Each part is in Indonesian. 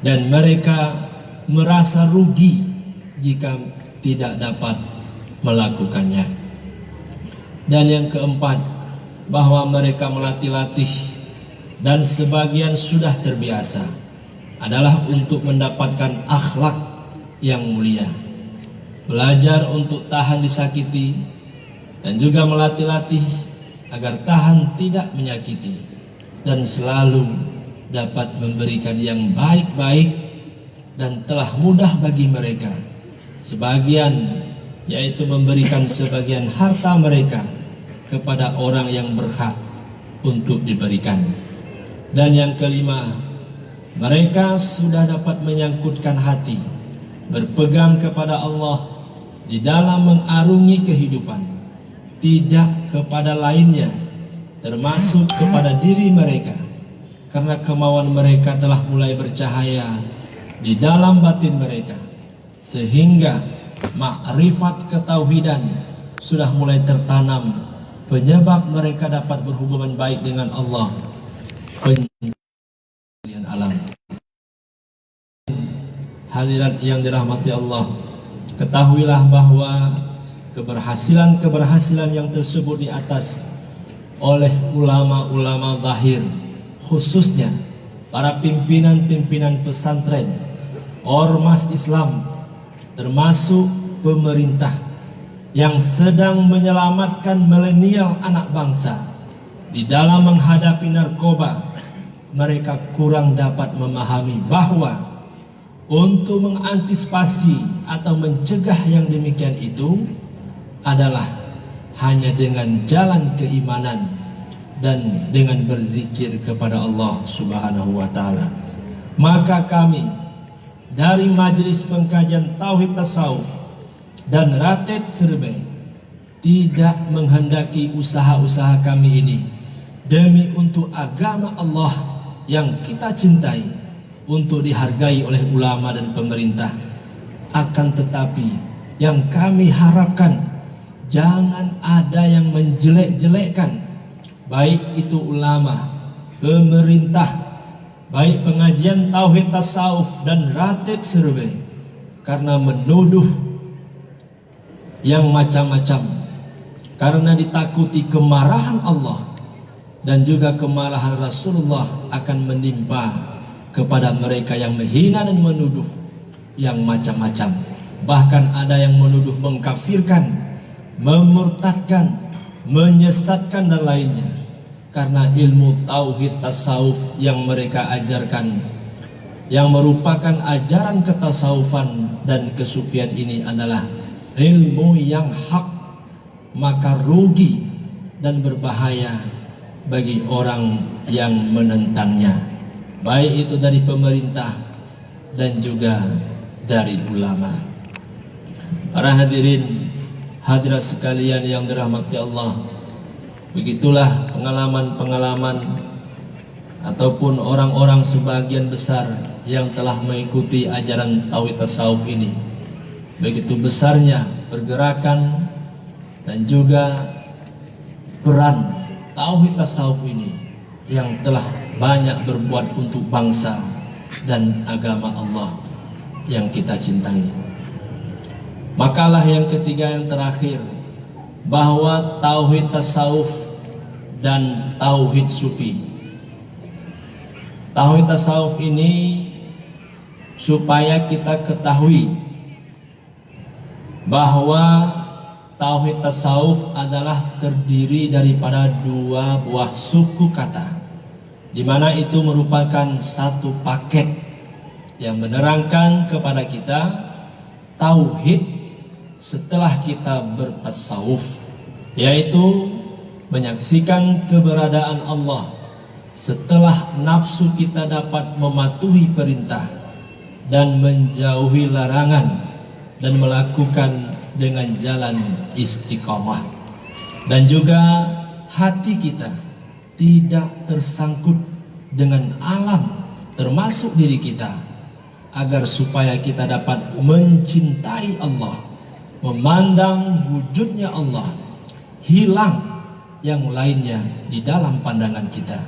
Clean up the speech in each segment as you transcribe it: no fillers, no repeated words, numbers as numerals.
dan mereka merasa rugi jika tidak dapat melakukannya. Dan yang keempat, bahwa mereka melatih-latih dan sebagian sudah terbiasa adalah untuk mendapatkan akhlak yang mulia, belajar untuk tahan disakiti, dan juga melatih-latih agar tahan tidak menyakiti dan selalu dapat memberikan yang baik-baik. Dan telah mudah bagi mereka sebagian, yaitu memberikan sebagian harta mereka kepada orang yang berhak untuk diberikan. Dan yang kelima, mereka sudah dapat menyangkutkan hati, berpegang kepada Allah di dalam mengarungi kehidupan, tidak kepada lainnya, termasuk kepada diri mereka, karena kemauan mereka telah mulai bercahaya di dalam batin mereka, sehingga makrifat ketauhidan sudah mulai tertanam, penyebab mereka dapat berhubungan baik dengan Allah pencipta alam. Hadirat yang dirahmati Allah, ketahuilah bahwa keberhasilan yang tersebut di atas oleh ulama-ulama zahir, khususnya para pimpinan-pimpinan pesantren, ormas Islam, termasuk pemerintah yang sedang menyelamatkan milenial anak bangsa di dalam menghadapi narkoba. Mereka kurang dapat memahami bahwa untuk mengantisipasi atau mencegah yang demikian itu adalah hanya dengan jalan keimanan dan dengan berzikir kepada Allah Subhanahu wa taala. Maka kami dari Majelis Pengkajian Tauhid Tasawuf dan Ratib Serbay tidak menghendaki usaha-usaha kami ini demi untuk agama Allah yang kita cintai, untuk dihargai oleh ulama dan pemerintah. Akan tetapi yang kami harapkan, jangan ada yang menjelek-jelekkan baik itu ulama, pemerintah, baik pengajian Tauhid Tasawuf dan Ratib Serbay, karena menuduh yang macam-macam, karena ditakuti kemarahan Allah dan juga kemarahan Rasulullah akan menimpa kepada mereka yang menghina dan menuduh yang macam-macam. Bahkan ada yang menuduh mengkafirkan, memurtadkan, menyesatkan dan lainnya, karena ilmu tauhid tasawuf yang mereka ajarkan, yang merupakan ajaran ketasawufan dan kesufian ini adalah ilmu yang hak. Maka rugi dan berbahaya bagi orang yang menentangnya, baik itu dari pemerintah dan juga dari ulama. Para hadirin hadirat sekalian yang dirahmati Allah, begitulah pengalaman-pengalaman ataupun orang-orang sebagian besar yang telah mengikuti ajaran tauhid tasawuf ini. Begitu besarnya pergerakan dan juga peran tauhid tasawuf ini yang telah banyak berbuat untuk bangsa dan agama Allah yang kita cintai. Makalah yang ketiga yang terakhir, bahwa tauhid tasawuf dan tauhid sufi. Tauhid tasawuf ini supaya kita ketahui bahwa tauhid tasawuf adalah terdiri daripada dua buah suku kata, di mana itu merupakan satu paket yang menerangkan kepada kita tauhid setelah kita bertasawuf, yaitu menyaksikan keberadaan Allah setelah nafsu kita dapat mematuhi perintah dan menjauhi larangan dan melakukan dengan jalan istiqamah, dan juga hati kita tidak tersangkut dengan alam termasuk diri kita, agar supaya kita dapat mencintai Allah, memandang wujudnya Allah, hilang yang lainnya di dalam pandangan kita.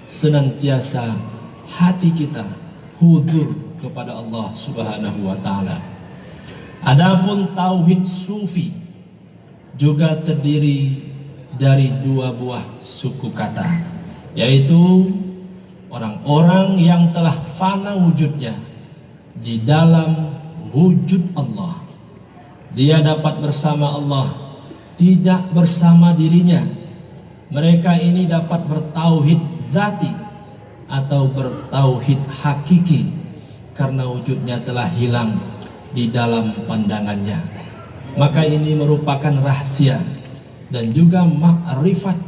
Senantiasa hati kita hudur kepada Allah Subhanahu wa taala. Adapun tauhid sufi juga terdiri dari dua buah suku kata, yaitu orang-orang yang telah fana wujudnya di dalam wujud Allah. Dia dapat bersama Allah, tidak bersama dirinya. Mereka ini dapat bertauhid zati atau bertauhid hakiki karena wujudnya telah hilang di dalam pandangannya. Maka ini merupakan rahasia dan juga makrifat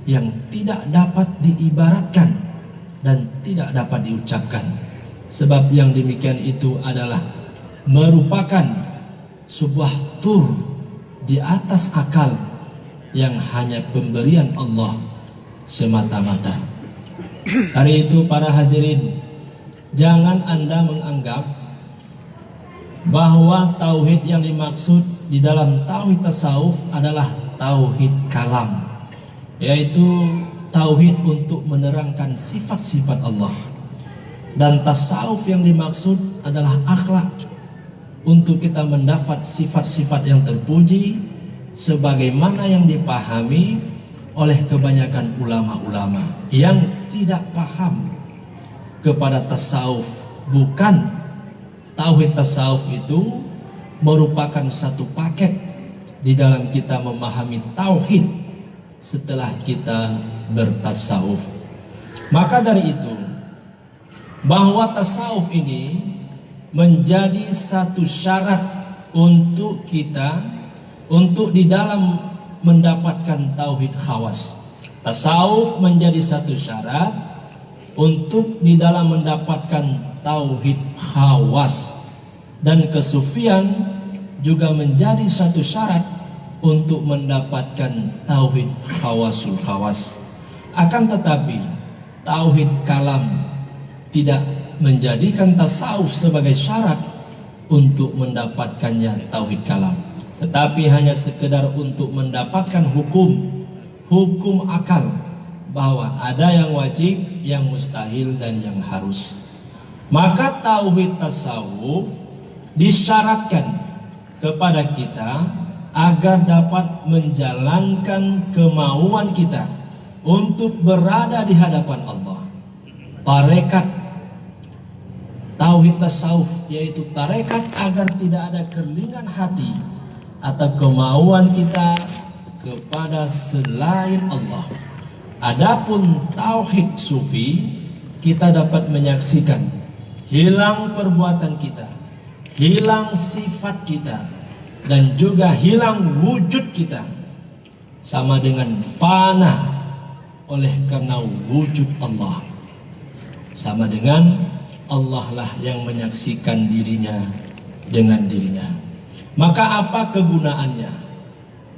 yang tidak dapat diibaratkan dan tidak dapat diucapkan. Sebab yang demikian itu adalah merupakan sebuah tur di atas akal yang hanya pemberian Allah semata-mata. Hari itu para hadirin, jangan Anda menganggap bahwa tauhid yang dimaksud di dalam tauhid tasawuf adalah tauhid kalam, yaitu tauhid untuk menerangkan sifat-sifat Allah. Dan tasawuf yang dimaksud adalah akhlak, untuk kita mendapat sifat-sifat yang terpuji sebagaimana yang dipahami oleh kebanyakan ulama-ulama yang tidak paham kepada tasawuf. Bukan, tauhid tasawuf itu merupakan satu paket di dalam kita memahami tauhid setelah kita bertasawuf. Maka dari itu, bahwa tasawuf ini menjadi satu syarat untuk kita untuk di dalam mendapatkan tauhid khawas. Tasawuf menjadi satu syarat untuk di dalam mendapatkan tauhid khawas, dan kesufian juga menjadi satu syarat untuk mendapatkan tauhid khawasul khawas. Akan tetapi tauhid kalam tidak menjadikan tasawuf sebagai syarat untuk mendapatkannya tauhid kalam, tetapi hanya sekedar untuk mendapatkan hukum akal, bahwa ada yang wajib, yang mustahil, dan yang harus. Maka tauhid tasawuf disyaratkan kepada kita agar dapat menjalankan kemauan kita untuk berada di hadapan Allah. Tarekat tauhid tasawuf yaitu tarekat agar tidak ada kerlingan hati atau kemauan kita kepada selain Allah. Adapun tauhid sufi, kita dapat menyaksikan hilang perbuatan kita, hilang sifat kita, dan juga hilang wujud kita, sama dengan fana oleh karena wujud Allah. Sama dengan Allah lah yang menyaksikan dirinya dengan dirinya. Maka apa kegunaannya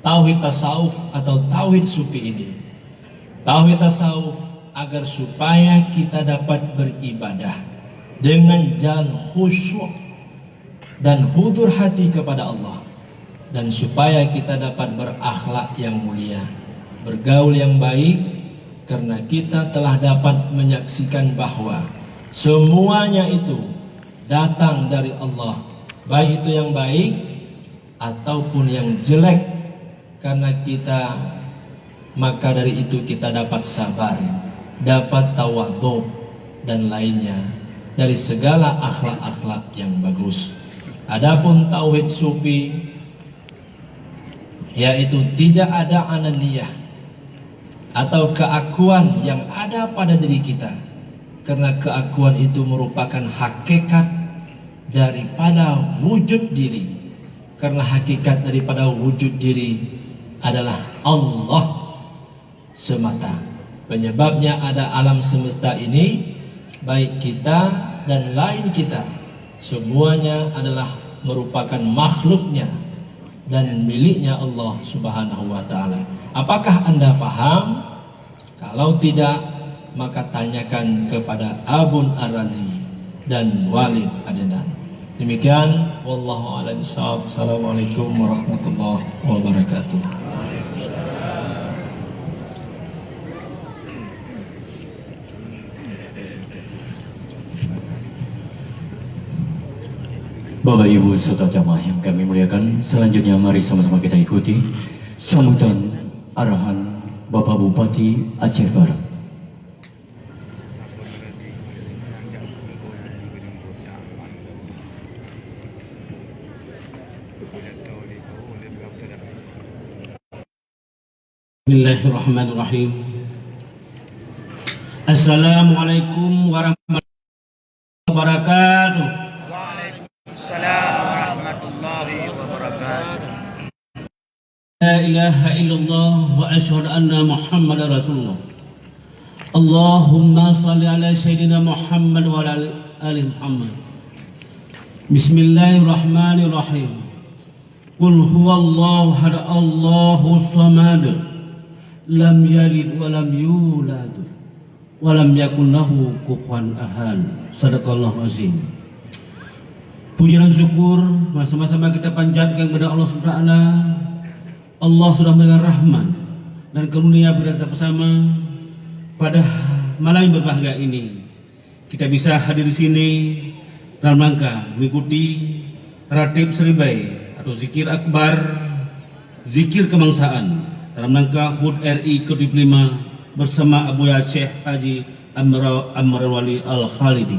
tauhid tasawuf atau tauhid sufi ini? Tauhid tasawuf agar supaya kita dapat beribadah dengan jalan khusyuk dan hudur hati kepada Allah, dan supaya kita dapat berakhlak yang mulia, bergaul yang baik, karena kita telah dapat menyaksikan bahwa semuanya itu datang dari Allah, baik itu yang baik ataupun yang jelek. Karena kita, maka dari itu kita dapat sabar, dapat tawadhu dan lainnya dari segala akhlak-akhlak yang bagus. Adapun tauhid sufi, yaitu tidak ada ananiyah atau keakuan yang ada pada diri kita, karena keakuan itu merupakan hakikat daripada wujud diri. Karena hakikat daripada wujud diri adalah Allah semata. Penyebabnya ada alam semesta ini, baik kita dan lain kita, semuanya adalah merupakan makhluknya dan miliknya Allah Subhanahu wa ta'ala. Apakah Anda paham? Kalau tidak, maka tanyakan kepada Abun Ar-Razi dan Walid Adenan. Demikian, wallahu a'lam bishawab. Assalamualaikum warahmatullahi wabarakatuh. Bapak Ibu serta jamaah yang kami muliakan, selanjutnya mari sama-sama kita ikuti sambutan arahan Bapak Bupati Aceh Barat. Bismillahirrahmanirrahim. Assalamualaikum warahmatullahi wabarakatuh. Waalaikumsalam warahmatullahi wabarakatuh. La ilaha illallah wa asyhadu anna Muhammadar Rasulullah. Allahumma salli ala sayyidina Muhammad wa ala ali Muhammad. Bismillahirrahmanirrahim. Qul huwallahu ahad, Allahus samad, lam yalid wa lam yulad wa lam yakul lahu kufuwan ahad. Sadaqallahu azim. Puji dan syukur sama-sama kita panjatkan kepada Allah Subhanahu wa taala. Allah sudah memberikan rahmat dan karunia kepada kita bersama pada malam yang berbahagia ini. Kita bisa hadir di sini dalam rangka mengikuti Ratib Seribai atau Zikir Akbar, Zikir Kebangsaan dalam rangka HUT RI ke-75 bersama Abu Syekh Haji Amr Wali Al-Khalidi.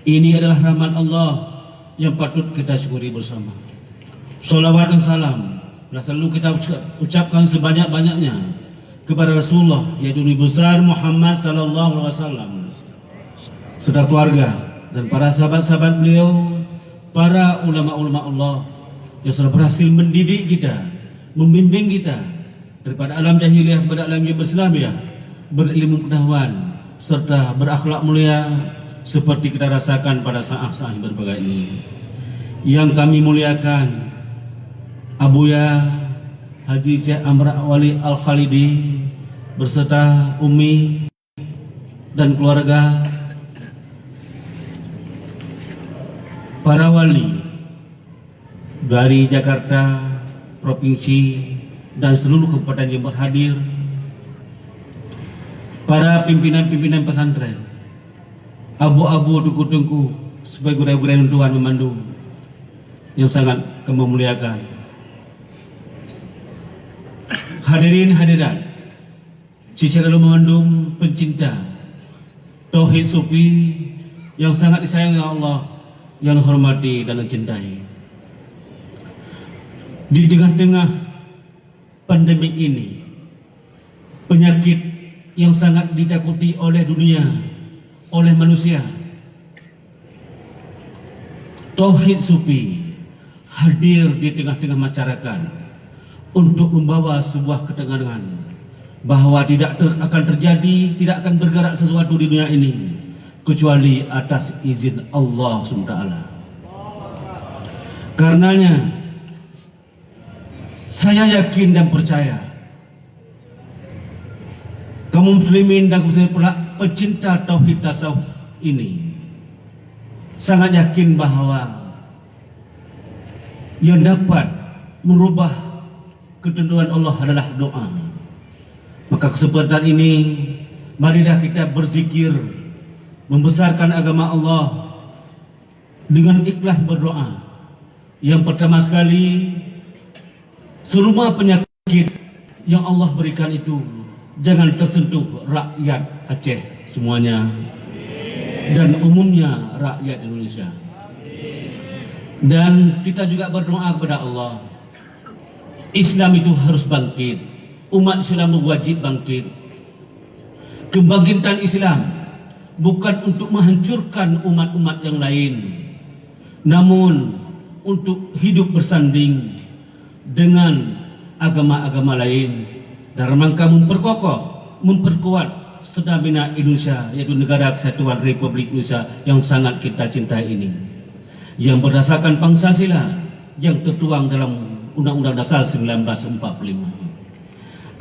Ini adalah rahmat Allah yang patut kita syukuri bersama. Salawat dan salam selalu kita ucapkan sebanyak-banyaknya kepada Rasulullah, yaitu Nabi besar Muhammad sallallahu alaihi wasallam, serta keluarga dan para sahabat-sahabat beliau, para ulama-ulama Allah yang sudah berhasil mendidik kita, membimbing kita daripada alam jahiliyah kepada alam yang berislamiyah, berilmu pengetahuan serta berakhlak mulia seperti kita rasakan pada saat-saat yang berbagai ini. Yang kami muliakan Abuya Haji Syekh Amr Wali Al-Khalidi berserta Umi dan keluarga, para wali dari Jakarta, provinsi dan seluruh kabupaten yang berhadir, para pimpinan-pimpinan pesantren, abu-abu tungku-tungku sebagai guru-guru Tuhan memandu yang sangat kami muliakan. Hadirin hadirat secara memandung pencinta tauhid sufi yang sangat disayangi Allah, yang dihormati dan dicintai. Di tengah-tengah pandemi ini, penyakit yang sangat ditakuti oleh dunia, oleh manusia, tauhid sufi hadir di tengah-tengah masyarakat untuk membawa sebuah ketegangan bahwa akan terjadi, tidak akan bergerak sesuatu di dunia ini kecuali atas izin Allah SWT. Karenanya saya yakin dan percaya kaum muslimin dan muslimin pula pecinta tauhid tasawuf ini sangat yakin bahwa yang dapat merubah ketentuan Allah adalah doa. Maka kesempatan ini marilah kita berzikir, membesarkan agama Allah dengan ikhlas berdoa. Yang pertama sekali, semua penyakit yang Allah berikan itu jangan tersentuh rakyat Aceh semuanya dan umumnya rakyat Indonesia. Dan kita juga berdoa kepada Allah, Islam itu harus bangkit, umat Islam wajib bangkit. Kebangkitan Islam bukan untuk menghancurkan umat-umat yang lain, namun untuk hidup bersanding dengan agama-agama lain dalam rangka memperkokoh, memperkuat stamina Indonesia, yaitu negara kesatuan Republik Indonesia yang sangat kita cintai ini, yang berdasarkan Pancasila yang tertuang dalam Undang-Undang Dasar 1945.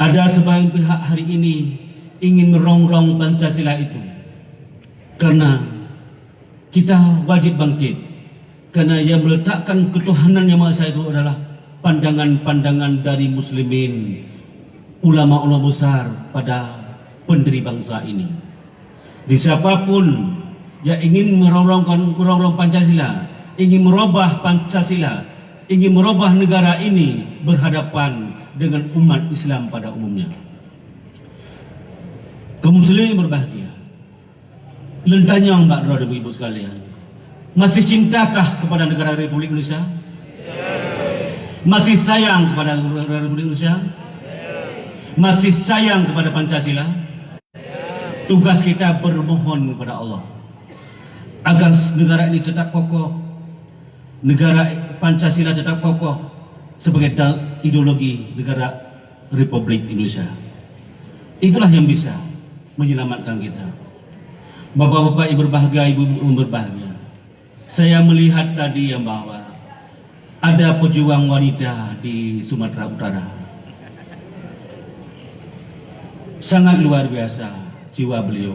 Ada sebagian pihak hari ini ingin merongrong Pancasila itu, karena kita wajib bangkit, karena yang meletakkan ketuhanan yang Maha Esa itu adalah pandangan-pandangan dari muslimin, ulama-ulama besar pada pendiri bangsa ini. Di siapapun yang ingin merongrong Pancasila, ingin merubah Pancasila, ingin merubah negara ini berhadapan dengan umat Islam pada umumnya. Kaum muslimin yang berbahagia, lentanya Mbak Dro dan Ibu sekalian, masih cintakah kepada negara Republik Indonesia? Masih sayang kepada negara Republik Indonesia? Masih sayang kepada Pancasila? Tugas kita bermohon kepada Allah agar negara ini tetap kokoh, negara Pancasila tetap kokoh sebagai ideologi negara Republik Indonesia. Itulah yang bisa menyelamatkan kita. Bapak-bapak yang berbahagia, ibu-ibu yang berbahagia, saya melihat tadi yang bahwa ada pejuang wanita di Sumatera Utara. Sangat luar biasa jiwa beliau.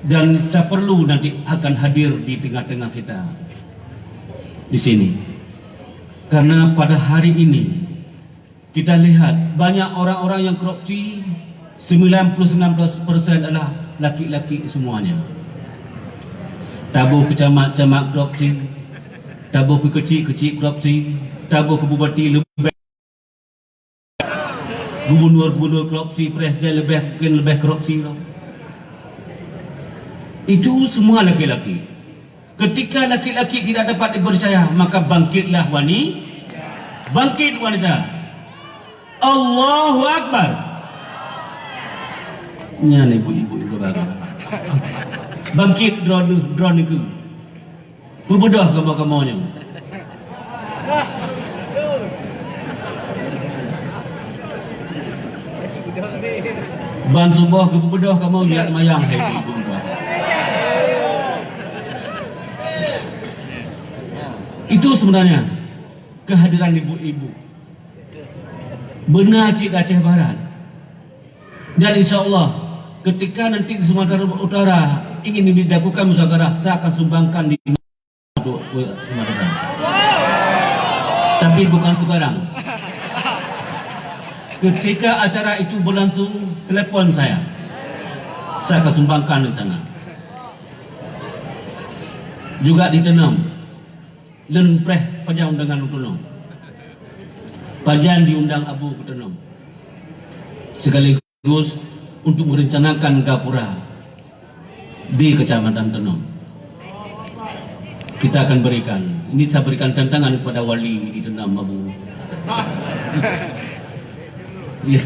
Dan saya perlu nanti akan hadir di tengah-tengah kita di sini. Karena pada hari ini kita lihat banyak orang-orang yang korupsi, 99% adalah laki-laki semuanya. Tabuh camat-camat korupsi, tabuh ke kecil-kecil korupsi, tabuh ke bupati lebih, gubernur korupsi, presiden mungkin lebih korupsi. Itu semua laki-laki. Ketika laki-laki tidak dapat dipercaya, maka bangkitlah bangkit wanita. Allahu Akbar. Ini ibu-ibu itu bagus. Bangkit drone itu. Berbedah kamu-kamunya. Ban subuh ke berbedah kamu lihat mayang ibu-ibu. Itu sebenarnya kehadiran ibu-ibu. Benar Cik Aceh Barat. Dan insya Allah ketika nanti di Sumatera Utara ingin dilakukan musyawarah, saya akan sumbangkan di Sumatera. Tapi bukan sekarang. Ketika acara itu berlangsung, telepon saya akan sumbangkan di sana. Juga di Tenam. Dan pajang undangan Tenam. Pajan diundang Abu ke Tenam. Sekaligus untuk merencanakan gapura di Kecamatan Tenam. Kita akan berikan. Ini saya berikan tantangan kepada wali di Tenam, Abu. Ya,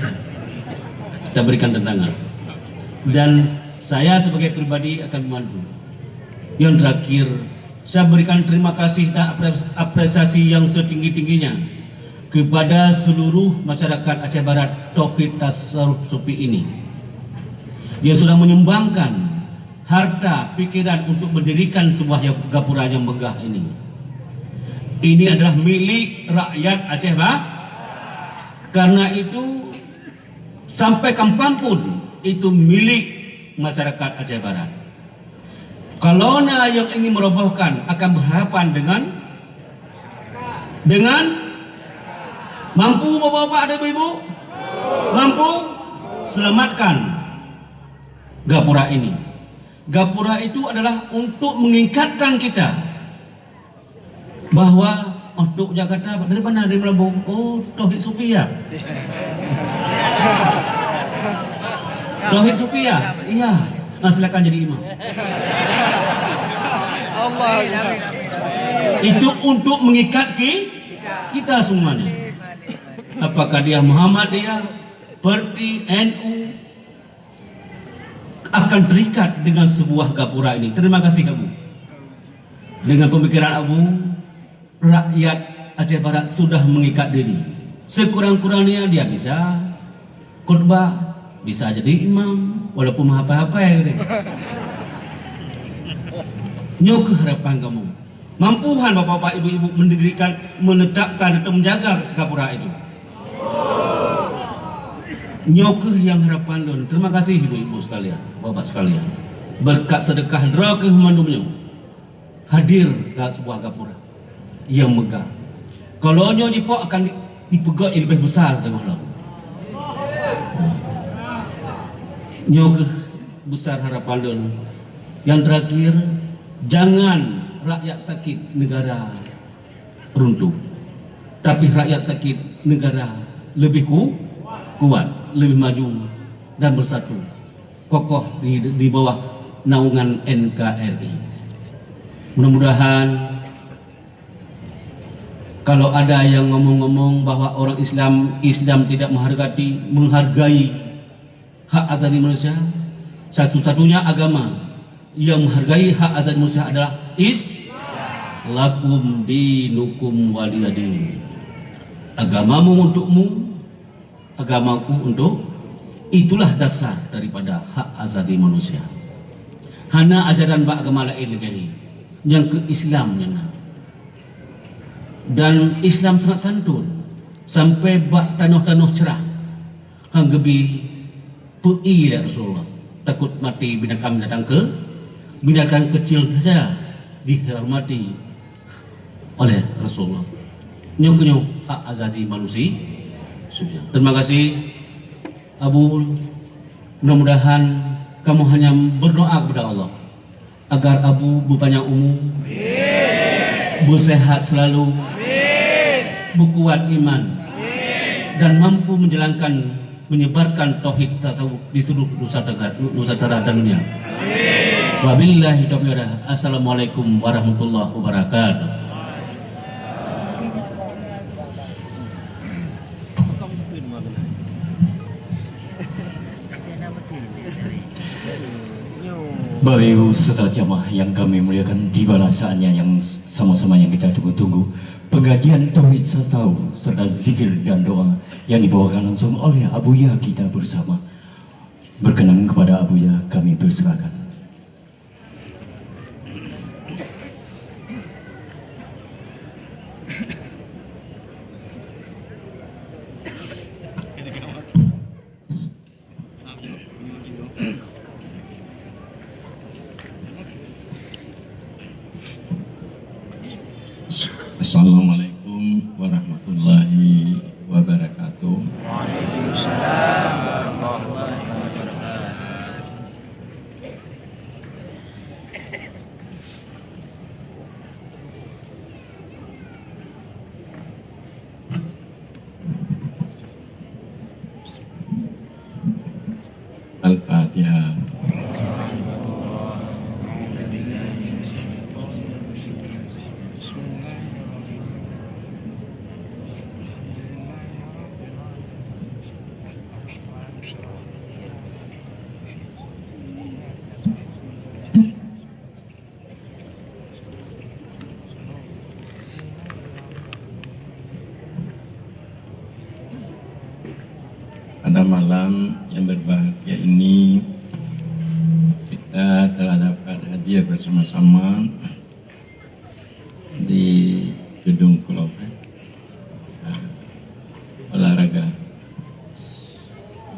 kita berikan tantangan. Dan saya sebagai pribadi akan membantu. Yang terakhir, saya berikan terima kasih dan apresiasi yang setinggi-tingginya kepada seluruh masyarakat Aceh Barat Tauhid Tasarruf Sufi ini yang sudah menyumbangkan harta, pikiran untuk mendirikan sebuah gapura yang megah ini. Ini adalah milik rakyat Aceh Barat. Karena itu sampai kapanpun itu milik masyarakat Aceh Barat. Kalau yang ingin merobohkan akan berhadapan dengan mampu bapak-bapak dan ibu-ibu, mampu selamatkan gapura ini. Gapura itu adalah untuk mengingatkan kita bahwa untuk Jakarta dari mana, dari Melambung, oh Tauhid Sufi ya. Tauhid Sufi ya, iya. Nah, silakan jadi imam. Allah. Itu untuk mengikat kita semuanya. Apakah dia Muhammadiyah, Perti, NU, akan terikat dengan sebuah gapura ini. Terima kasih Abu. Dengan pemikiran Abu, rakyat Aceh Barat sudah mengikat diri. Sekurang-kurangnya dia bisa khutbah, bisa jadi imam, walaupun apa-apa. Nyok harapan kamu. Mampuhan bapak-bapak, ibu-ibu mendirikan, menetapkan atau menjaga gapura itu. Nyok yang harapan don. Terima kasih ibu-ibu sekalian, bapak sekalian. Berkat sedekah neraka humandumnya hadir ke sebuah gapura yang megah. Kalau nyo jipok akan dipegot yang lebih besar sekolah. Nyok besar harapan don. Yang terakhir, jangan rakyat sakit negara runtuh. Tapi rakyat sakit negara lebih kuat, lebih maju dan bersatu, kokoh di bawah naungan NKRI. Mudah-mudahan kalau ada yang ngomong-ngomong bahwa orang Islam tidak menghargai hak asasi manusia, satu-satunya agama yang menghargai hak asasi manusia adalah lakum dinukum waliyadin. Agamamu untukmu, agamaku untuk. Itulah dasar daripada hak asasi manusia. Hana ajaran bak agama lain lagi yang ke Islamnya. Dan Islam sangat santun sampai bak tanah-tanah cerah hanggebi pei ya Rasulullah, takut mati binatang kecil saja dihormati oleh Rasulullah. Nyong hak asasi manusia. Terima kasih Abu. Mudah-mudahan kamu hanya berdoa kepada Allah agar Abu berpanjang umur, bersehat selalu, berkuat iman, dan mampu menyebarkan tauhid tasawuf di seluruh Nusantara dan dunia. Wabillahi taufiq. Assalamualaikum warahmatullahi wabarakatuh. Bapak Ibu serta jamaah yang kami muliakan, tibalah saatnya yang sama-sama yang kita tunggu-tunggu, pengajian tauhid serta zikir dan doa yang dibawakan langsung oleh Abuya kita bersama. Berkenan kepada Abuya kami persilakan. Assalamualaikum warahmatullahi wabarakatuh. Waalaikumsalam warahmatullahi wabarakatuh. Al-Fatihah. Pada malam yang berbahagia ini kita telah dapat hadir bersama-sama di gedung klub olahraga,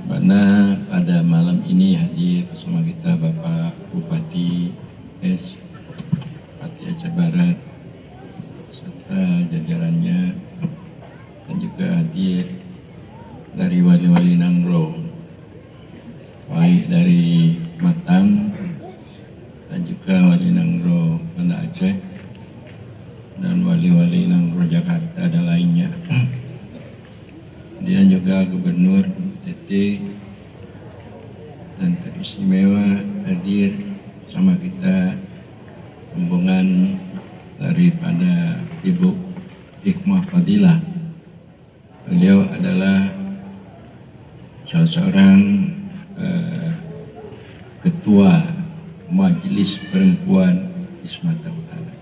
mana pada malam ini hadir bersama kita Bapak Bupati Bupati Aceh Barat serta jajarannya, dan juga hadir dari wali-wali Nangro, baik dari Matang dan juga wali Nangro Banda Aceh dan wali-wali Nangro Jakarta dan lainnya. Dia juga Gubernur TT dan teristimewa hadir sama kita rombongan daripada Ibu Hikmah Fadilah. Beliau adalah salah seorang ketua Majelis Perempuan di Sumatera Utara.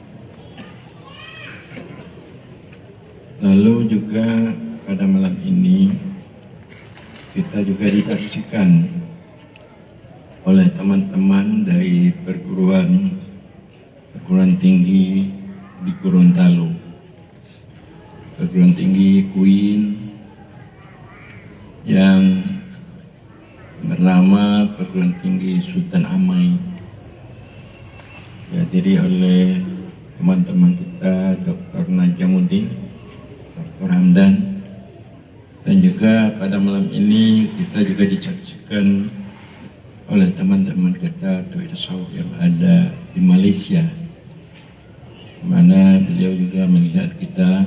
Lalu juga pada malam ini kita juga disaksikan oleh teman-teman dari perguruan tinggi di Gorontalo, perguruan tinggi Queen yang bernama Perguruan Tinggi Sultan Amai, dihadiri oleh teman-teman kita Dr. Najamuddin, Dr. Hamdan, dan juga pada malam ini kita juga disaksikan oleh teman-teman kita Doi Tasawuf yang ada di Malaysia, juga melihat kita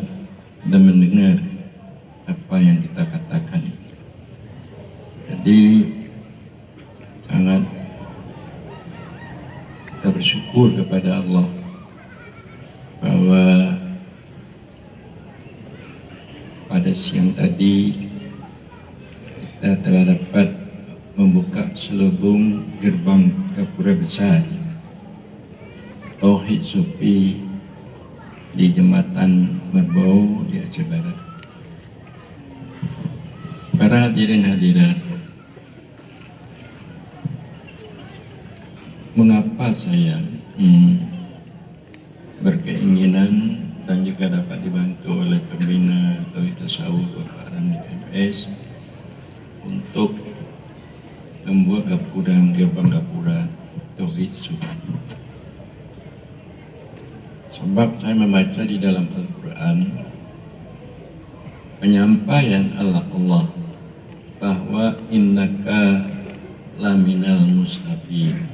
dan mendengar apa yang kita katakan. Jadi sangat kita bersyukur kepada Allah bahwa pada siang tadi kita telah dapat membuka selubung gerbang Gapura Besar Tauhid Sufi di Jembatan Merbau di Aceh Barat. Para hadirin hadirat, mengapa saya berkeinginan dan juga dapat dibantu oleh pembina Tauhid Tasawuf Bapak Ramli MS untuk membuat gerbang Gapura Tauhid Sufi. Sebab saya membaca di dalam Al-Quran penyampaian Allah bahwa innaka laminal mustaqim,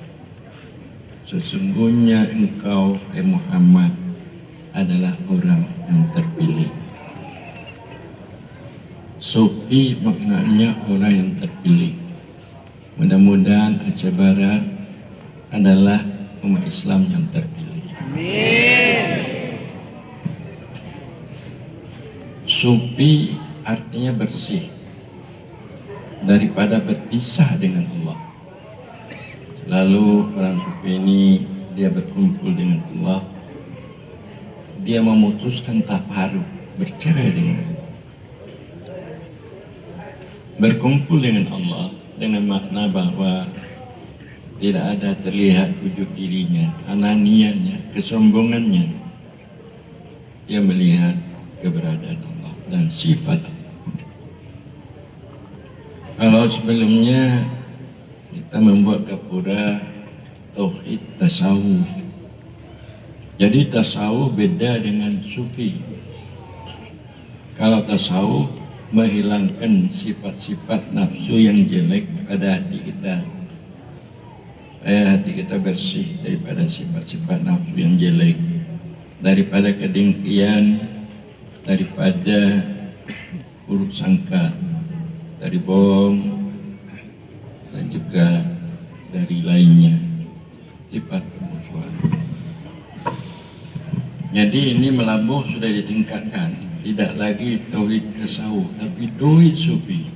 sesungguhnya engkau Muhammad adalah orang yang terpilih. Sufi maknanya orang yang terpilih. Mudah-mudahan Aceh Barat adalah umat Islam yang terpilih. Amin. Sufi artinya bersih daripada berpisah dengan Allah. Lalu orang sufi ini dia berkumpul dengan Allah. Dia memutuskan tafarruq, bercerai dengan Allah. Berkumpul dengan Allah dengan makna bahwa tidak ada terlihat wujud dirinya, ananianya, kesombongannya. Dia melihat keberadaan Allah dan sifat Allah. Kalau sebelumnya kita membuat Gapura Tauhid Tasawuf. Jadi tasawuf beda dengan sufi. Kalau tasawuf menghilangkan sifat-sifat nafsu yang jelek pada hati kita, supaya hati kita bersih daripada sifat-sifat nafsu yang jelek, daripada kedengkian, daripada buruk sangka, dari bohong, dan juga dari lainnya sifat kemusuhan. Jadi ini melabuh sudah ditingkatkan, tidak lagi tauhid tasawuf, tapi tauhid sufi,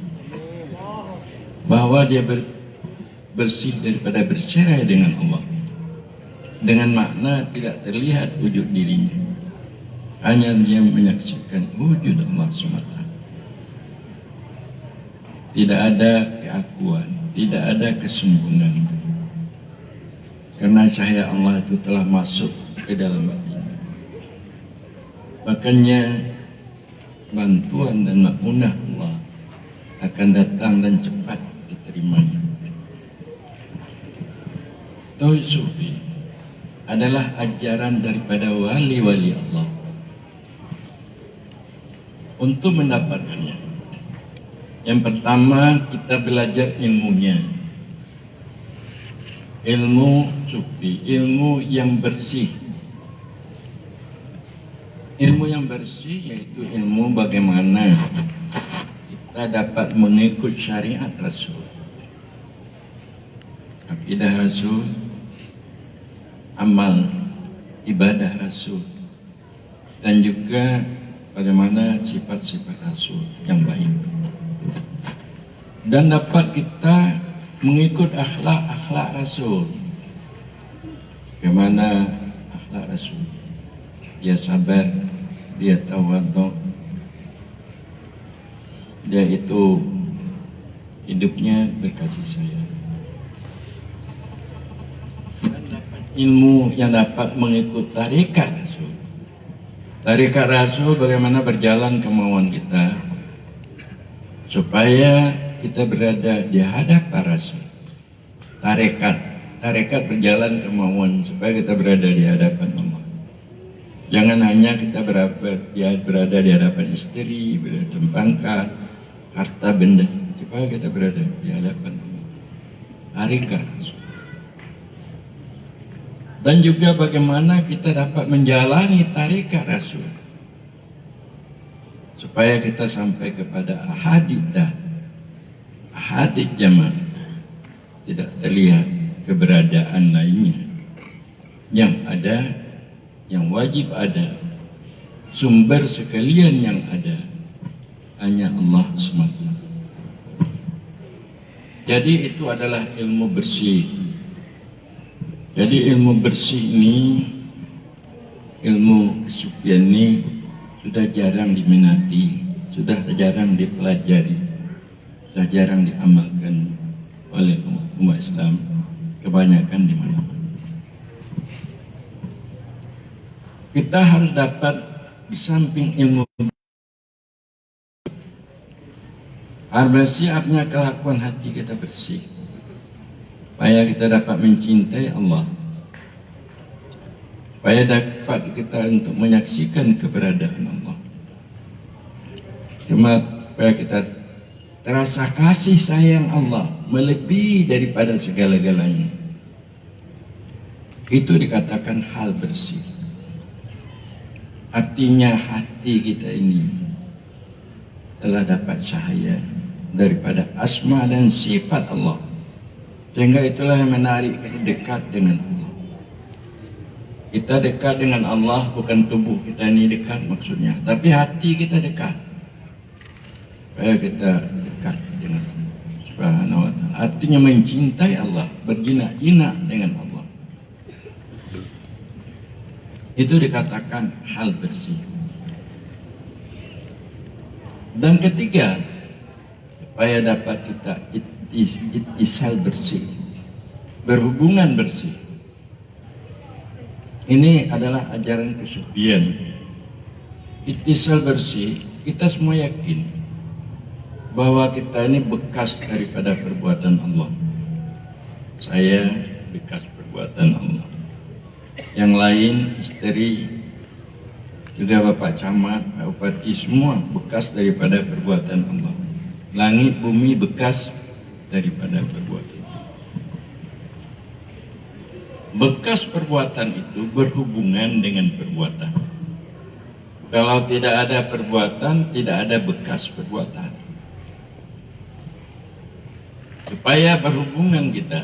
bahwa dia bersih daripada bercerai dengan Allah, dengan makna tidak terlihat wujud dirinya, hanya dia menyaksikan wujud Allah semata. Tidak ada keakuan, tidak ada kesombongan, karena cahaya Allah itu telah masuk ke dalam hatinya. Makanya bantuan dan makmunah Allah akan datang dan cepat diterimanya. Tauhid Sufi adalah ajaran daripada wali-wali Allah. Untuk mendapatkannya, yang pertama kita belajar ilmunya. Ilmu Sufi, ilmu yang bersih. Ilmu yang bersih yaitu ilmu bagaimana kita dapat mengikut syariat Rasul, akidah Rasul, amal ibadah Rasul, dan juga bagaimana sifat-sifat Rasul yang baik. Dan dapat kita mengikut akhlak Rasul. Bagaimana akhlak Rasul? Dia sabar, dia tawadhu, dia itu hidupnya berkasih sayang. Dan dapat ilmu yang dapat mengikut tarekat Rasul. Tarekat Rasul bagaimana berjalan kemauan kita supaya kita berada di hadapan Rasul. Tarekat berjalan kemauan supaya kita berada di hadapan Allah. Jangan hanya kita berada di hadapan istri, berada pangkat, harta benda, supaya kita berada di hadapan Allah. Tarekat Rasul. Dan juga bagaimana kita dapat menjalani tarekat Rasul supaya kita sampai kepada ahadith jamaah, tidak terlihat keberadaan lainnya. Yang ada, yang wajib ada, sumber sekalian yang ada hanya Allah semata. Jadi itu adalah ilmu bersih. Jadi ilmu bersih ini, ilmu kesucian ini sudah jarang diminati, sudah jarang dipelajari, sudah jarang diamalkan oleh umat Islam, kebanyakan di mana-mana. Kita harus dapat di samping ilmu bersih, artinya kelakuan hati kita bersih, supaya kita dapat mencintai Allah, supaya dapat kita untuk menyaksikan keberadaan Allah, supaya kita terasa kasih sayang Allah melebihi daripada segala-galanya. Itu dikatakan hal bersih. Artinya hati kita ini telah dapat cahaya daripada asma dan sifat Allah, sehingga itulah yang menarik kita dekat dengan Allah. Kita dekat dengan Allah, bukan tubuh kita ini dekat maksudnya, tapi hati kita dekat, supaya kita dekat dengan Allah Subhanahu wa ta'ala. Artinya mencintai Allah, berjinak-jinak dengan Allah. Itu dikatakan hal bersih. Dan ketiga, supaya dapat kita ittisal bersih, berhubungan bersih. Ini adalah ajaran kesufian. Ittisal bersih, kita semua yakin bahwa kita ini bekas daripada perbuatan Allah. Saya bekas perbuatan Allah. Yang lain, istri, juga Bapak Camat, Pak Bupati, semua bekas daripada perbuatan Allah. Langit, bumi bekas daripada perbuatan. Bekas perbuatan itu berhubungan dengan perbuatan. Kalau tidak ada perbuatan, tidak ada bekas perbuatan. Supaya berhubungan kita,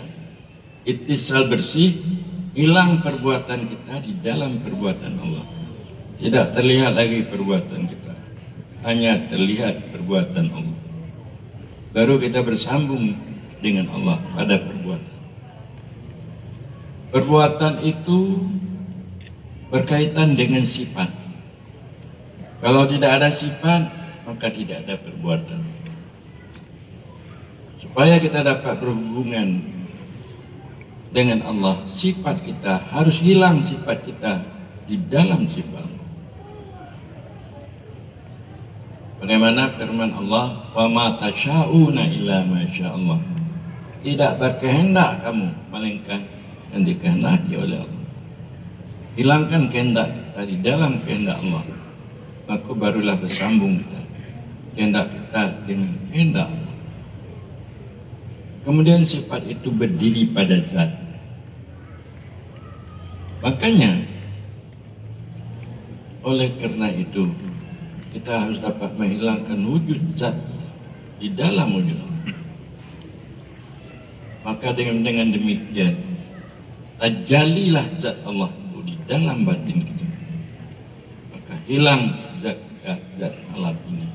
ittisal bersih, hilang perbuatan kita di dalam perbuatan Allah. Tidak terlihat lagi perbuatan kita, hanya terlihat perbuatan Allah. Baru kita bersambung dengan Allah pada perbuatan. Perbuatan itu berkaitan dengan sifat. Kalau tidak ada sifat, maka tidak ada perbuatan. Supaya kita dapat berhubungan dengan Allah, sifat kita harus hilang, sifat kita di dalam sifat. Bagaimana firman Allah, "Wa ma tasha'una illa ma Allah." Tidak berkehendak kamu melainkan yang dikehendaki oleh Allah. Hilangkan kehendak kita di dalam kehendak Allah, maka barulah bersambung kita, kehendak kita dengan kehendak Allah. Kemudian sifat itu berdiri pada zat. Makanya, oleh karena itu, kita harus dapat menghilangkan wujud zat di dalam wujud Allah. Maka dengan demikian, tajalilah zat Allah itu di dalam batin kita. Maka hilang zat alam ini.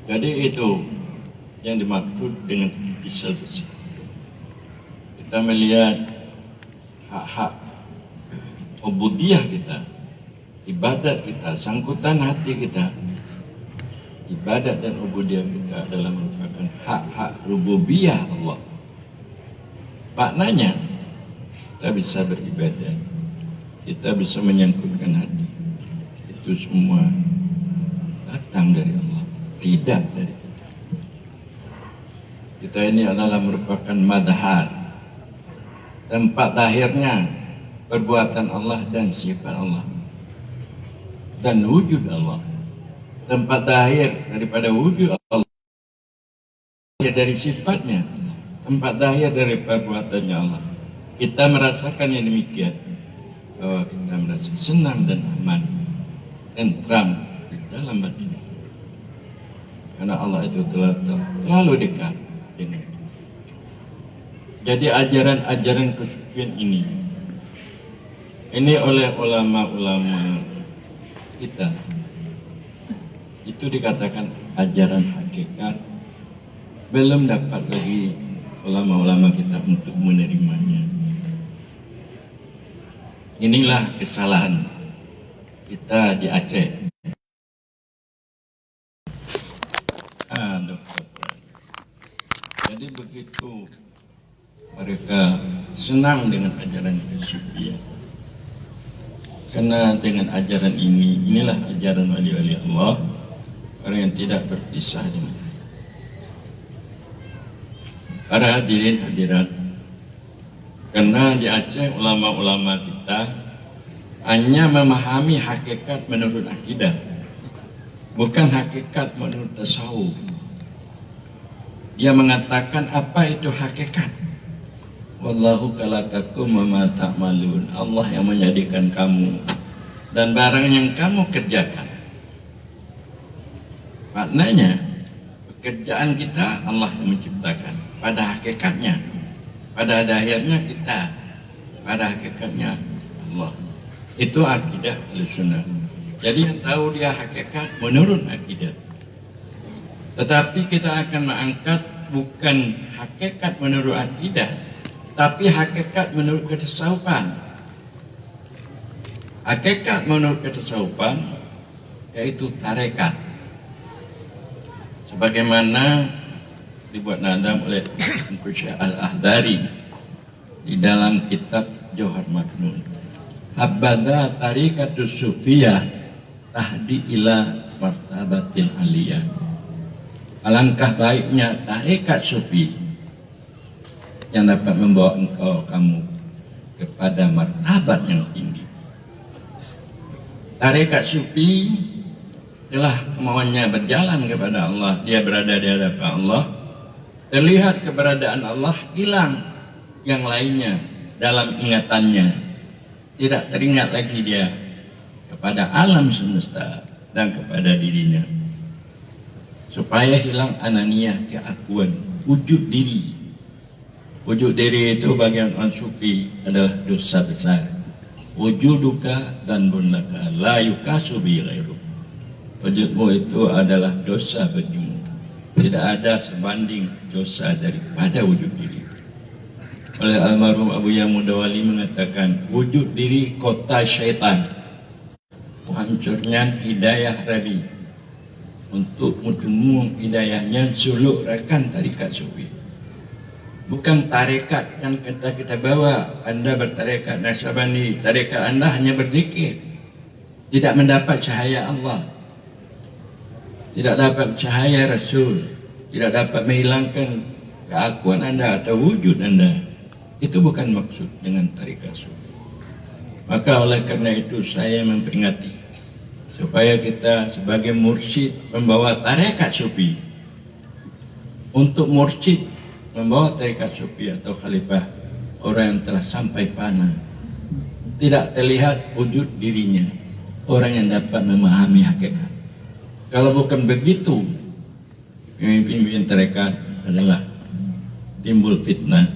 Jadi itu yang dimaksud dengan ittisal bersih. Kita melihat hak-hak ubudiyah kita, ibadat kita, sangkutan hati kita. Ibadat dan ubudiyah kita adalah merupakan hak-hak rububiyah Allah. Maknanya, kita bisa beribadah, kita bisa menyangkutkan hati. Itu semua datang dari Allah, tidak dari kita. Kita ini adalah merupakan madhar, tempat lahirnya perbuatan Allah dan sifat Allah dan wujud Allah. Tempat lahir daripada wujud Allah, dari sifatnya, tempat lahir dari perbuatannya Allah. kita merasakan yang demikian, bahwa kita merasa senang dan aman, tentram di dalam batin. Karena Allah itu telah terlalu dekat dengan kita. Jadi ajaran-ajaran kesucian ini oleh ulama-ulama kita itu dikatakan ajaran hakikat, belum dapat lagi ulama-ulama kita untuk menerimanya. Inilah kesalahan kita di Aceh. Dokter. Jadi begitu mereka senang dengan ajaran kesucian, karena dengan ajaran inilah ajaran wali-wali Allah, orang yang tidak berpisah dengan. Para hadirin hadirat, karena di Aceh ulama-ulama kita hanya memahami hakikat menurut akidah, bukan hakikat menurut tasawuf. Dia mengatakan apa itu hakikat. Wallahu khalaqakum wa ma ta'malun. Allah yang menjadikan kamu dan barang yang kamu kerjakan. Maknanya pekerjaan kita Allah yang menciptakan. Pada hakikatnya, pada akhirnya kita, pada hakikatnya Allah. Itu akidah Ahlussunnah. Jadi yang tahu dia hakikat menurut akidah. Tetapi kita akan mengangkat bukan hakikat menurut akidah, tapi hakikat menurut ketasawufan. Hakikat menurut ketasawufan yaitu tarekat. Sebagaimana dibuat nadam oleh Syekh Al-Ahdari di dalam kitab Jauhar Maknun. Habada tarikatus sufiyah tahdi ila martabatil aliyah. Alangkah baiknya tarekat sufi yang dapat membawa kamu kepada martabat yang tinggi. Tarekat sufi telah kemauannya berjalan kepada Allah, dia berada di hadapan Allah, terlihat keberadaan Allah, hilang yang lainnya dalam ingatannya, tidak teringat lagi dia kepada alam semesta dan kepada dirinya, supaya hilang ananiyah, keakuan, wujud diri. Wujud diri itu bagian orang sufi adalah dosa besar. Wujuduka dan bunlaka la yukasu bi ghairu. Wujudmu itu adalah dosa bagimu. Tidak ada sebanding dosa daripada wujud diri. Oleh almarhum Abu Yamudawali mengatakan, wujud diri kota syaitan, hancurnya hidayah Rabi. Untuk menemu hidayahnya suluk rakan tarikat sufi. Bukan tarekat yang kita bawa. Anda bertarekat Nasyabandi, tarekat Anda hanya berzikir, tidak mendapat cahaya Allah, tidak dapat cahaya Rasul, tidak dapat menghilangkan keakuan Anda atau wujud Anda. Itu bukan maksud dengan tarekat sufi. Maka oleh karena itu saya mempringati supaya kita sebagai mursyid membawa tarekat sufi. Untuk mursyid membawa tarekat sufi atau khalifah, orang yang telah sampai fana, tidak terlihat wujud dirinya, orang yang dapat memahami hakikat. Kalau bukan begitu, pemimpin tarekat adalah timbul fitnah,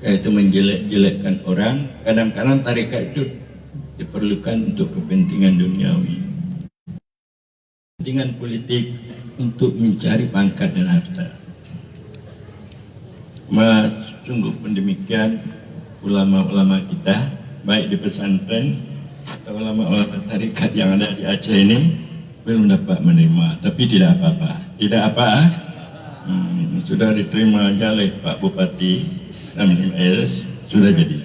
yaitu menjelek-jelekkan orang. Kadang-kadang tarekat itu diperlukan untuk kepentingan duniawi, kepentingan politik, untuk mencari pangkat dan harta. Sungguh pun demikian ulama-ulama kita, baik di pesantren atau ulama-ulama tarekat yang ada di Aceh ini, belum dapat menerima. Tapi tidak apa-apa, tidak apa, sudah diterima aja oleh Pak Bupati MS, sudah jadi,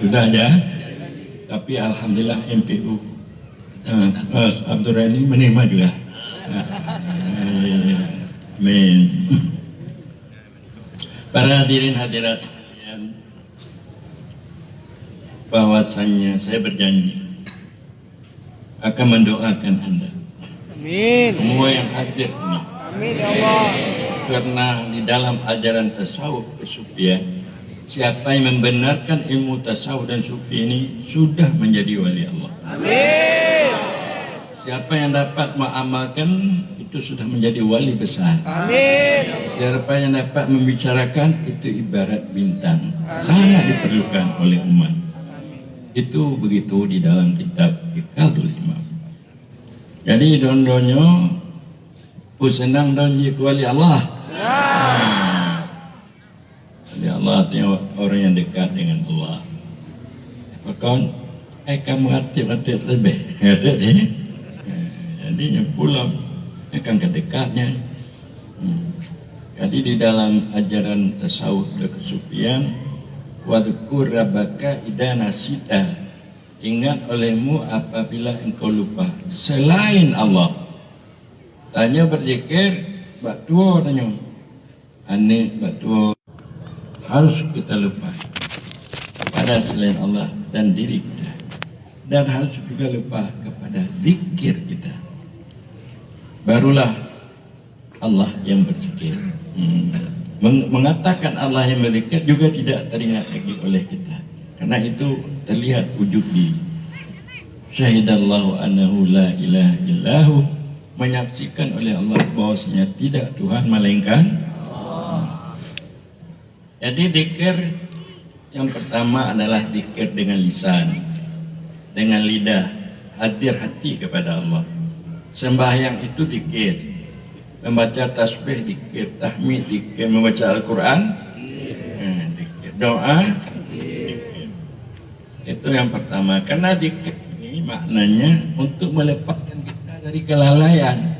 sudah ada. Tapi alhamdulillah MPU Abdurrani menerima juga. Amin. Para hadirin hadirat sekalian, bahwasannya saya berjanji akan mendoakan Anda. Amin. Semua yang hadir ini. Amin ya Allah. Karena di dalam ajaran tasawuf kesufian siapa yang membenarkan ilmu tasawuf dan sufi ini sudah menjadi wali Allah. Amin. Siapa yang dapat mengamalkan itu sudah menjadi wali besar. Amin. Siapa yang dapat membicarakan itu ibarat bintang, sangat diperlukan oleh umat. Itu begitu di dalam kitab Iqadul Imam. Jadi don-donyo senang don wali Allah. Wali Allah itu orang yang dekat dengan Allah. Bahkan kamu hati-hati lebih ada deh. Jadi yang pulang akan kedekatnya. Jadi di dalam ajaran tasawuf dan kesufian, wadhkur rabbaka idza nasita, ingat olehmu apabila engkau lupa selain Allah. Tanya berzikir batu tanya aneh batu, harus kita lupa kepada selain Allah dan diri kita, dan harus juga lupa kepada zikir kita. Barulah Allah yang berzikir. Mengatakan Allah yang berzikir juga tidak teringat lagi oleh kita, karena itu terlihat wujudi. Syahidallahu annahu la ilaha illahu, menyaksikan oleh Allah bahwasanya tidak Tuhan melainkan Allah. Jadi zikir yang pertama adalah zikir dengan lisan, dengan lidah, hadir hati kepada Allah. Sembahyang itu zikir, membaca tasbih zikir, tahmid zikir, membaca Al-Quran zikir, doa zikir. Itu yang pertama, karena zikir ini maknanya untuk melepaskan kita dari kelalaian,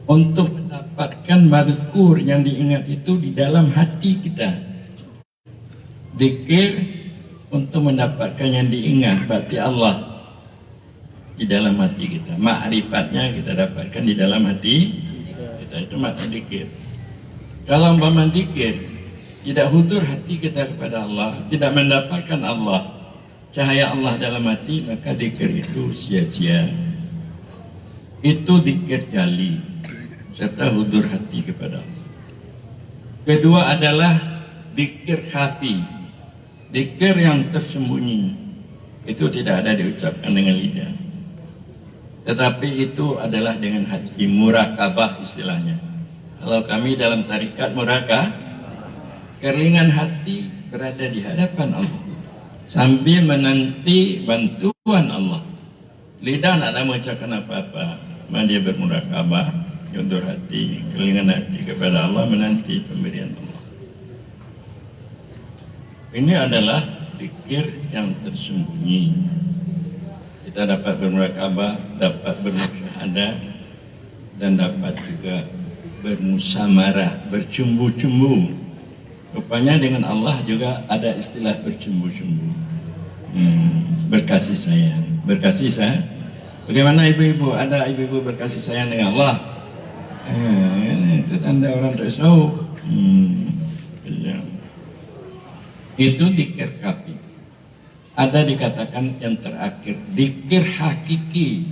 untuk mendapatkan mazkur yang diingat itu di dalam hati kita. Zikir untuk mendapatkan yang diingat, berarti Allah di dalam hati kita, ma'rifatnya kita dapatkan di dalam hati kita. Itu makna zikir. Kalau umpama zikir tidak hudur hati kita kepada Allah, tidak mendapatkan Allah, cahaya Allah dalam hati, maka zikir itu sia-sia. Itu zikir jali serta hudur hati kepada Allah. Kedua adalah zikir khafi, zikir yang tersembunyi. Itu tidak ada diucapkan dengan lidah, tetapi itu adalah dengan hati, murakabah istilahnya. Kalau kami dalam tarikat murakabah, keringan hati berada di hadapan Allah sambil menanti bantuan Allah. Lidah tak ada mengucapkan apa-apa, dia bermurakabah, undur hati, keringan hati kepada Allah, menanti pemberian Allah. Ini adalah zikir yang tersembunyi. Kita dapat bermurakabah, dapat bermusyahadah, dan dapat juga bermusamarah, bercumbu-cumbu. Rupanya dengan Allah juga ada istilah bercumbu-cumbu, berkasih sayang, berkasih sayang. Bagaimana ibu-ibu? Ada ibu-ibu berkasih sayang dengan Allah? Itu tanda orang tasawuf. Itu zikir khafi. Ada dikatakan yang terakhir, zikir hakiki.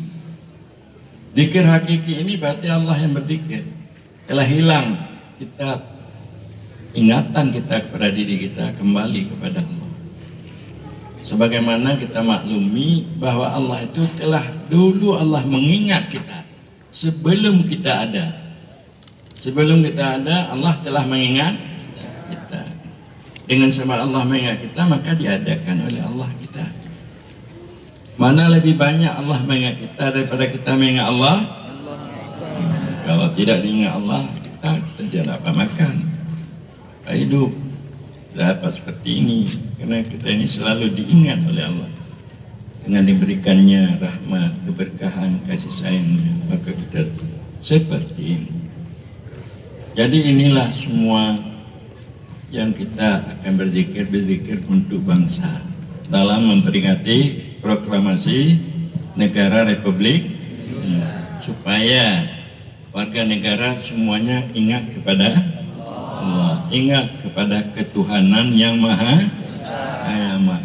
Zikir hakiki ini berarti Allah yang berzikir. Telah hilang kita, ingatan kita kepada diri kita kembali kepada Allah. Sebagaimana kita maklumi bahwa Allah itu telah dulu Allah mengingat kita sebelum kita ada. Sebelum kita ada, Allah telah mengingat kita. Dengan sebab Allah mengingat kita, maka diadakan oleh Allah kita. Mana lebih banyak Allah mengingat kita daripada kita mengingat Allah? Kalau tidak diingat Allah, kita tidak dapat makan, dapat hidup, dapat seperti ini. Karena kita ini selalu diingat oleh Allah dengan diberikannya rahmat, keberkahan, kasih sayangnya, maka kita seperti ini. Jadi inilah semua yang kita akan berzikir untuk bangsa dalam memperingati proklamasi negara Republik supaya warga negara semuanya ingat kepada Allah, ingat kepada ketuhanan yang Maha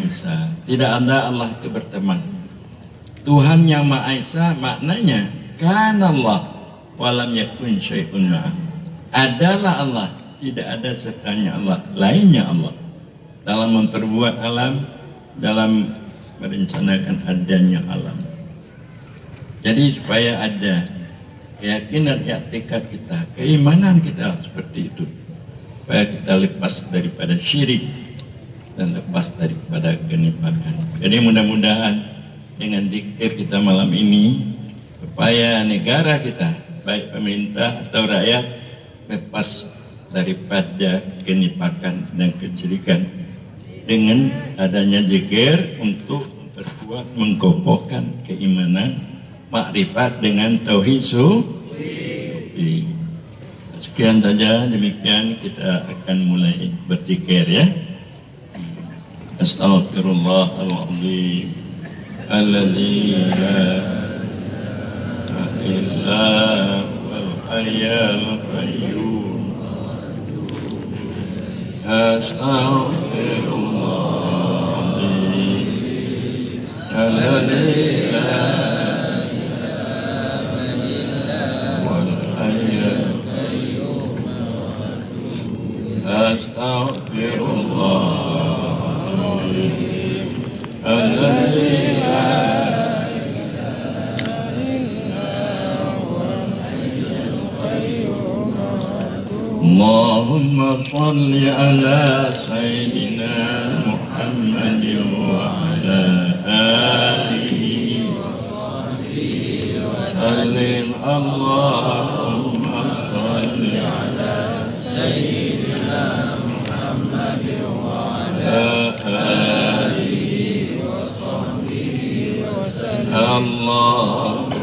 Esa. Tidak ada Allah itu berteman. Tuhan yang Maha Esa maknanya kan Allah walam yakun syai'un ma'ah. Adalah Allah tidak ada sertanya Allah, lainnya Allah dalam memperbuat alam, dalam merencanakan adanya alam. Jadi supaya ada keyakinan, i'tikad kita, keimanan kita seperti itu, supaya kita lepas daripada syirik dan lepas daripada kenifakan. Jadi mudah-mudahan dengan zikir kita malam ini, supaya negara kita, baik pemerintah atau rakyat, lepas daripada kenifakan dan kesyirikan dengan adanya zikir untuk memperkuat, mengkokohkan keimanan, makrifat dengan tauhid sufi. Sekian saja, demikian kita akan mulai berzikir ya. Astaghfirullahaladzim alladzi la ilaha illa huwal hayyul qayyum. Astaghfirullahaladzim alladzi la Astaghfirullahaladzim alladzi la ilaha illa huwal hayyul qayyum. Allahumma shalli ala sayyidina Muhammadin wa ala alihi wa sahbihi wa sallim. Allahumma shalli ala sayyidina Muhammadin wa ala alihi wa sahbihi wa sallam.